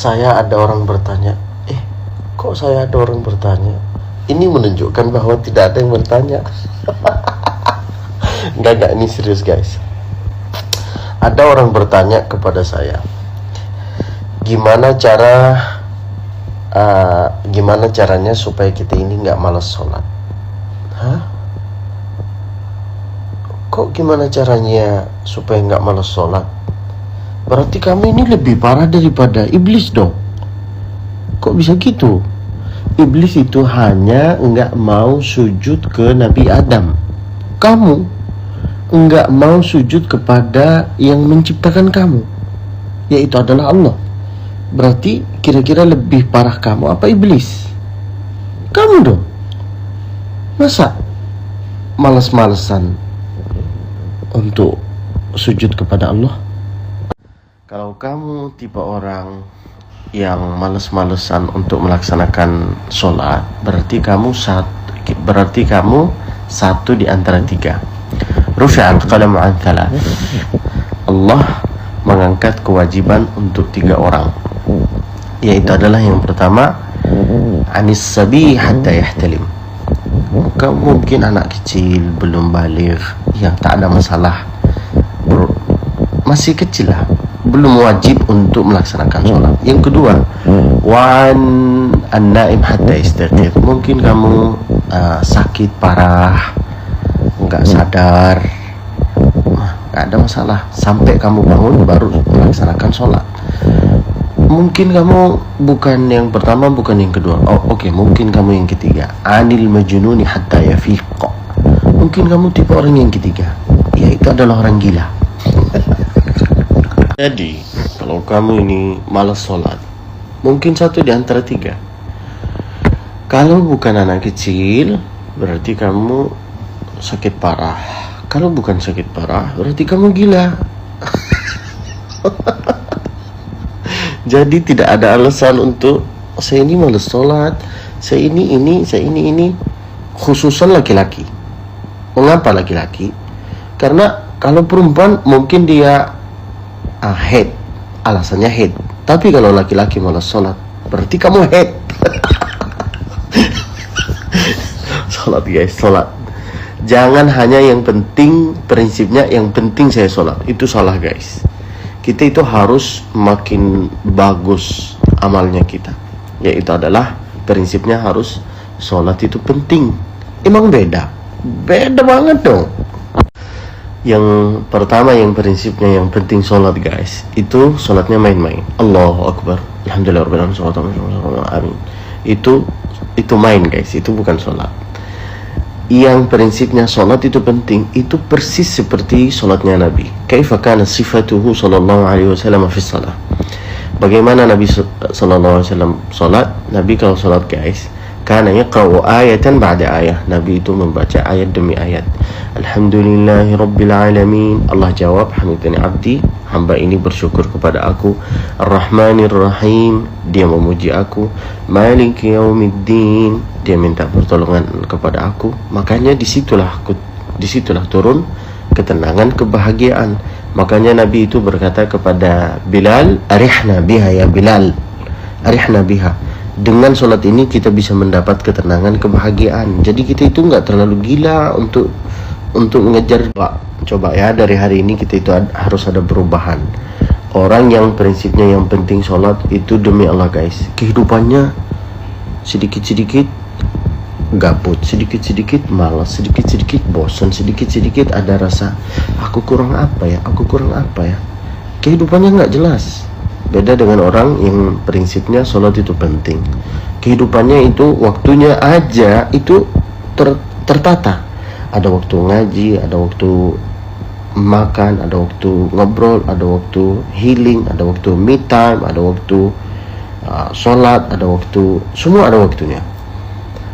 saya ada orang bertanya, kok saya ada orang bertanya? Ini menunjukkan bahwa tidak ada yang bertanya. Enggak, ini serius guys. Ada orang bertanya kepada saya, gimana caranya supaya kita ini nggak malas sholat? Hah? Kok gimana caranya supaya nggak malas sholat? Berarti kamu ini lebih parah daripada iblis dong. Kok bisa gitu? Iblis itu hanya nggak mau sujud ke Nabi Adam. Kamu nggak mau sujud kepada yang menciptakan kamu, yaitu adalah Allah. Berarti kira-kira lebih parah kamu apa iblis? Kamu dong. Masa malas-malesan untuk sujud kepada Allah? Kalau kamu tipe orang yang males-malesan untuk melaksanakan sholat, berarti kamu satu di antara tiga. Rufi'al qalamu an thalath. Allah mengangkat kewajiban untuk 3 orang, yaitu adalah yang pertama, anis sabi hatta yahtalim. Mungkin anak kecil belum baligh, yang tak ada masalah, masih kecil lah, belum wajib untuk melaksanakan sholat. Yang kedua, wan an-naim hatta yastaqir. Mungkin kamu sakit parah, nggak sadar, nggak ada masalah, sampai kamu bangun baru melaksanakan sholat. Mungkin kamu bukan yang pertama, bukan yang kedua. Mungkin kamu yang ketiga, anil majnuni hatta yafiq. Mungkin kamu tipe orang yang ketiga, yaitu adalah orang gila. Jadi kalau kamu ini malas sholat, mungkin satu di antara 3. Kalau bukan anak kecil, berarti kamu sakit parah. Kalau bukan sakit parah, berarti kamu gila. Jadi tidak ada alasan untuk saya ini malas sholat, saya ini. Khususan laki-laki. Mengapa laki-laki? Karena kalau perempuan mungkin dia head, alasannya head. Tapi kalau laki-laki malas sholat, berarti kamu head. Sholat guys, sholat. Jangan hanya yang penting, prinsipnya yang penting saya sholat. Itu salah guys. Kita itu harus makin bagus amalnya kita, yaitu adalah prinsipnya harus sholat itu penting. Emang beda banget dong. Yang pertama, yang prinsipnya yang penting sholat guys, itu sholatnya main-main. Allahu Akbar, alhamdulillah rabbil alamin, amin. Itu main guys, itu bukan sholat. Yang prinsipnya sholat itu penting, itu persis seperti sholatnya Nabi. Kaifa kana sifatuhu sallallahu alaihi wasallam fi shalah. Bagaimana Nabi sallallahu alaihi wasallam sholat? Nabi kalau sholat guys, kana yaqra'u ayatan ba'da ayah. Nabi itu membaca ayat demi ayat. Alhamdulillahi rabbil alamin. Allah jawab, hamidani abdi, hamba ini bersyukur kepada aku. Ar-Rahmanir Rahim, dia memuji aku. Maliki yaumiddin, dia minta pertolongan kepada aku. Makanya disitulah turun ketenangan, kebahagiaan. Makanya Nabi itu berkata kepada Bilal, arihna biha ya Bilal, arihna biha. Dengan sholat ini kita bisa mendapat ketenangan, kebahagiaan. Jadi kita itu nggak terlalu gila untuk mengejar. Coba ya, dari hari ini kita itu harus ada perubahan. Orang yang prinsipnya yang penting sholat itu, demi Allah guys, kehidupannya sedikit-sedikit gabut, sedikit-sedikit malas, sedikit-sedikit bosan, sedikit-sedikit ada rasa aku kurang apa ya. Kehidupannya nggak jelas. Beda dengan orang yang prinsipnya sholat itu penting. Kehidupannya itu waktunya aja itu tertata. Ada waktu ngaji, ada waktu makan, ada waktu ngobrol, ada waktu healing, ada waktu me time, ada waktu sholat, ada waktu, semua ada waktunya.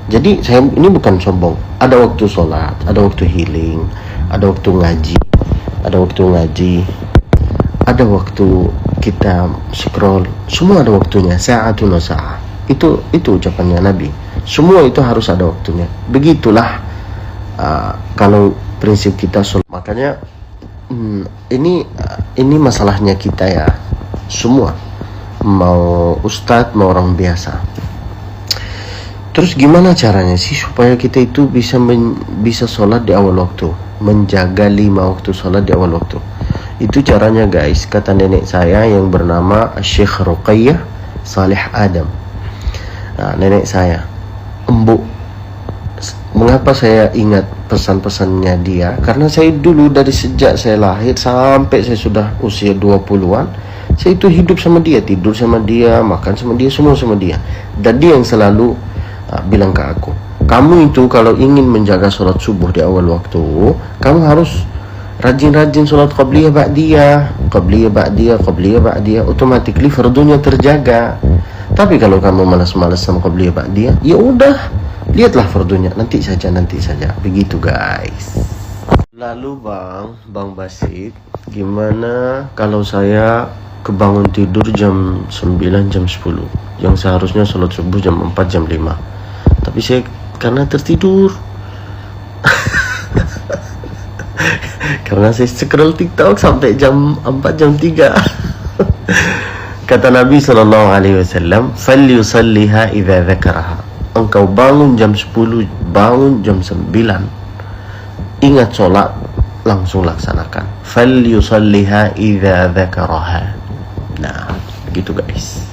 Jadi saya ini bukan sombong. Ada waktu sholat, ada waktu healing, ada waktu ngaji, ada waktu kita scroll, semua ada waktunya. Sa'atun wa sa'ah. Itu ucapannya Nabi. Semua itu harus ada waktunya. Begitulah kalau prinsip kita sholat. Makanya ini masalahnya kita ya semua. mau ustadz, mau orang biasa. Terus gimana caranya sih supaya kita itu bisa sholat di awal waktu, menjaga 5 waktu sholat di awal waktu? Itu caranya guys, kata nenek saya yang bernama Syekh Ruqayyah Saleh Adam. Nah, nenek saya, Embu. Mengapa saya ingat pesan-pesannya dia? Karena saya dulu dari sejak saya lahir sampai saya sudah usia 20-an, saya itu hidup sama dia, tidur sama dia, makan sama dia, semua sama dia. Dan dia yang selalu bilang ke aku, kamu itu kalau ingin menjaga sholat subuh di awal waktu, kamu harus rajin-rajin sholat qabliyah ba'diyah, qabliyah ba'diyah, qabliyah ba'diyah, automatically fardunya terjaga. Tapi kalau kamu malas-malas sama qabliyah ba'diyah, ya udah, lihatlah fardunya, nanti saja, begitu guys. Lalu Bang Basit, gimana kalau saya kebangun tidur jam 9, jam 10, yang seharusnya sholat subuh jam 4, jam 5, tapi saya karena tertidur karena saya scroll TikTok sampai jam 4, jam 3. Kata Nabi SAW, falyusalliha idza dzakaraha. Engkau bangun jam 10, bangun jam 9, ingat sholat, langsung laksanakan. Falyusalliha idza dzakaraha. Nah, begitu guys.